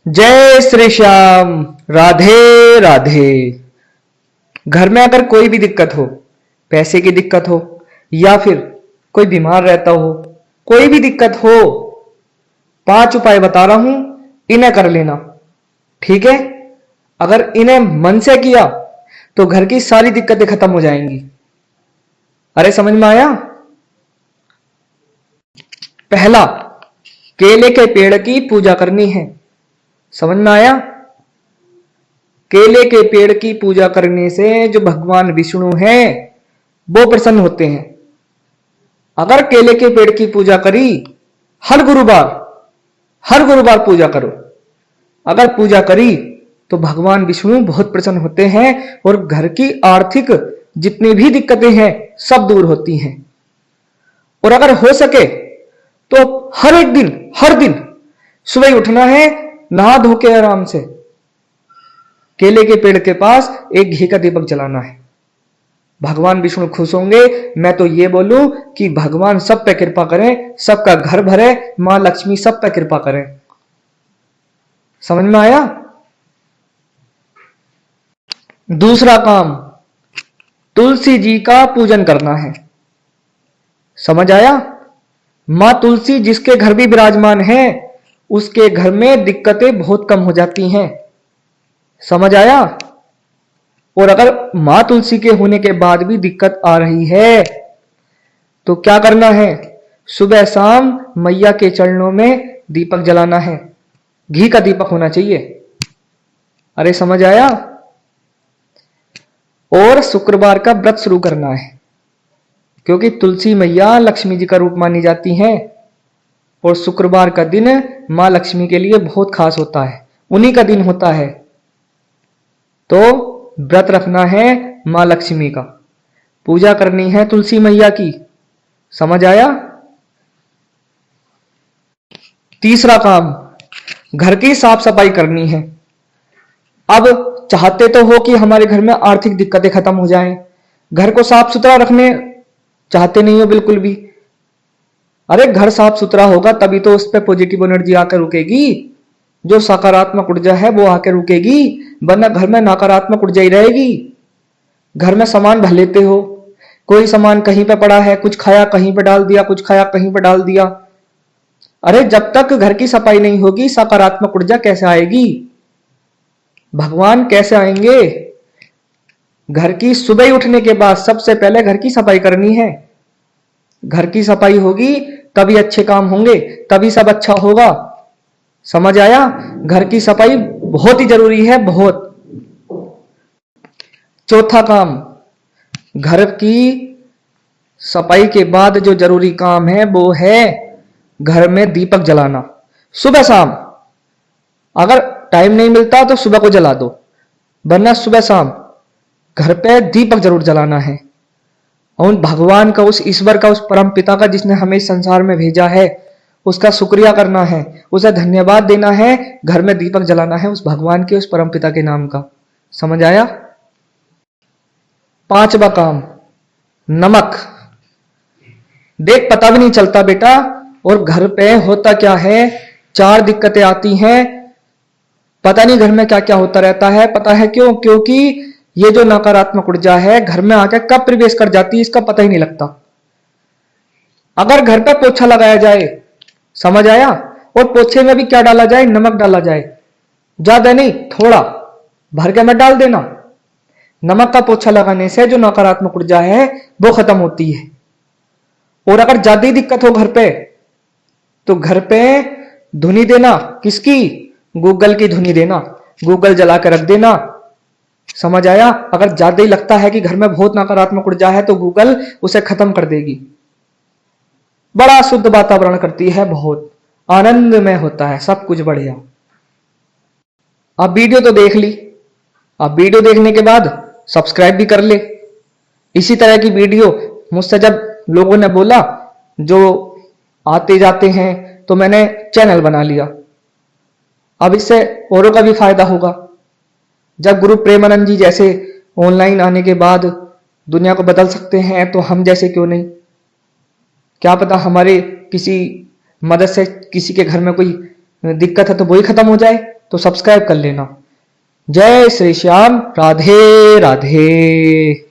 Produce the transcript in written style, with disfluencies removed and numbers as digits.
जय श्री श्याम। राधे राधे। घर में अगर कोई भी दिक्कत हो, पैसे की दिक्कत हो या फिर कोई बीमार रहता हो, कोई भी दिक्कत हो, 5 उपाय बता रहा हूं, इन्हें कर लेना। ठीक है? अगर इन्हें मन से किया तो घर की सारी दिक्कतें खत्म हो जाएंगी। अरे समझ में आया? पहला, केले के पेड़ की पूजा करनी है। समझ में आया? केले के पेड़ की पूजा करने से जो भगवान विष्णु हैं वो प्रसन्न होते हैं। अगर केले के पेड़ की पूजा करी, हर गुरुवार पूजा करो। अगर पूजा करी तो भगवान विष्णु बहुत प्रसन्न होते हैं और घर की आर्थिक जितनी भी दिक्कतें हैं सब दूर होती हैं। और अगर हो सके तो हर दिन सुबह ही उठना है, नहा धो के आराम से केले के पेड़ के पास एक घी का दीपक जलाना है। भगवान विष्णु खुश होंगे। मैं तो ये बोलूं कि भगवान सब पे कृपा करें, सबका घर भरे, मां लक्ष्मी सब पे कृपा करें। समझ में आया? दूसरा काम, तुलसी जी का पूजन करना है। समझ आया? मां तुलसी जिसके घर भी विराजमान है उसके घर में दिक्कतें बहुत कम हो जाती हैं। समझ आया? और अगर मां तुलसी के होने के बाद भी दिक्कत आ रही है तो क्या करना है? सुबह शाम मैया के चरणों में दीपक जलाना है। घी का दीपक होना चाहिए। अरे समझ आया? और शुक्रवार का व्रत शुरू करना है, क्योंकि तुलसी मैया लक्ष्मी जी का रूप मानी जाती हैं और शुक्रवार का दिन मां लक्ष्मी के लिए बहुत खास होता है, उन्हीं का दिन होता है। तो व्रत रखना है मां लक्ष्मी का, पूजा करनी है तुलसी मैया की। समझ आया? तीसरा काम, घर की साफ सफाई करनी है। अब चाहते तो हो कि हमारे घर में आर्थिक दिक्कतें खत्म हो जाएं, घर को साफ सुथरा रखने चाहते नहीं हो बिल्कुल भी। अरे घर साफ सुथरा होगा तभी तो उस पर पॉजिटिव एनर्जी आकर रुकेगी, जो सकारात्मक ऊर्जा है वो आकर रुकेगी, वरना घर में नकारात्मक ऊर्जा ही रहेगी। घर में सामान भर लेते हो, कोई सामान कहीं पे पड़ा है, कुछ खाया कहीं पे डाल दिया, कुछ खाया कहीं पे डाल दिया। अरे जब तक घर की सफाई नहीं होगी सकारात्मक ऊर्जा कैसे आएगी? भगवान कैसे आएंगे? घर की सुबह उठने के बाद सबसे पहले घर की सफाई करनी है। घर की सफाई होगी तभी अच्छे काम होंगे, तभी सब अच्छा होगा। समझ आया? घर की सफाई बहुत ही जरूरी है, बहुत। चौथा काम, घर की सफाई के बाद जो जरूरी काम है वो है घर में दीपक जलाना, सुबह शाम। अगर टाइम नहीं मिलता तो सुबह को जला दो, वरना सुबह शाम घर पे दीपक जरूर जलाना है। और भगवान का, उस ईश्वर का, उस परम पिता का जिसने हमें इस संसार में भेजा है उसका शुक्रिया करना है, उसे धन्यवाद देना है, घर में दीपक जलाना है उस भगवान के, उस परम पिता के नाम का। समझ आया? पांचवा काम, नमक। देख पता भी नहीं चलता बेटा, और घर पे होता क्या है, 4 दिक्कतें आती हैं, पता नहीं घर में क्या क्या होता रहता है। पता है क्यों? क्योंकि ये जो नकारात्मक ऊर्जा है घर में आके कब प्रवेश कर जाती है इसका पता ही नहीं लगता। अगर घर पे पोछा लगाया जाए, समझ आया, और पोछे में भी क्या डाला जाए? नमक डाला जाए, ज्यादा नहीं, थोड़ा भर के मत डाल देना। नमक का पोछा लगाने से जो नकारात्मक ऊर्जा है वो खत्म होती है। और अगर ज्यादा ही दिक्कत हो घर पे तो घर पे धुनी देना, किसकी? गूगल की धुनी देना, गूगल जला के रख देना। समझ आया? अगर ज्यादा ही लगता है कि घर में बहुत नकारात्मक ऊर्जा है तो गूगल उसे खत्म कर देगी। बड़ा शुद्ध वातावरण करती है, बहुत आनंदमय होता है, सब कुछ बढ़िया। अब वीडियो तो देख ली, अब वीडियो देखने के बाद सब्सक्राइब भी कर ले। इसी तरह की वीडियो मुझसे जब लोगों ने बोला, जो आते जाते हैं, तो मैंने चैनल बना लिया। अब इससे औरों का भी फायदा होगा। जब गुरु प्रेमानंद जी जैसे ऑनलाइन आने के बाद दुनिया को बदल सकते हैं तो हम जैसे क्यों नहीं? क्या पता हमारे किसी मदद से किसी के घर में कोई दिक्कत है तो वही खत्म हो जाए, तो सब्सक्राइब कर लेना। जय श्री श्याम, राधे राधे।